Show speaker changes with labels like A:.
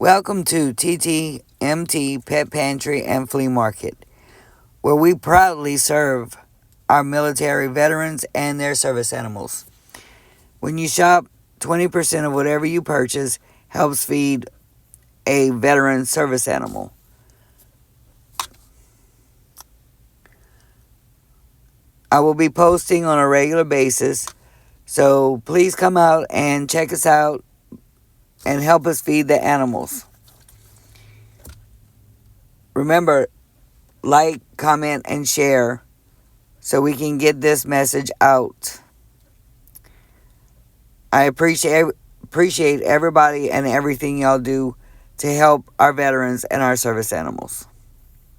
A: Welcome to TTMT Pet Pantry and Flea Market, where we proudly serve our military veterans and their service animals. When you shop, 20% of whatever you purchase helps feed a veteran service animal. I will be posting on a regular basis, so please come out and check us out and help us feed the animals. Remember, like, comment, and share so we can get this message out. I appreciate everybody and everything y'all do to help our veterans and our service animals.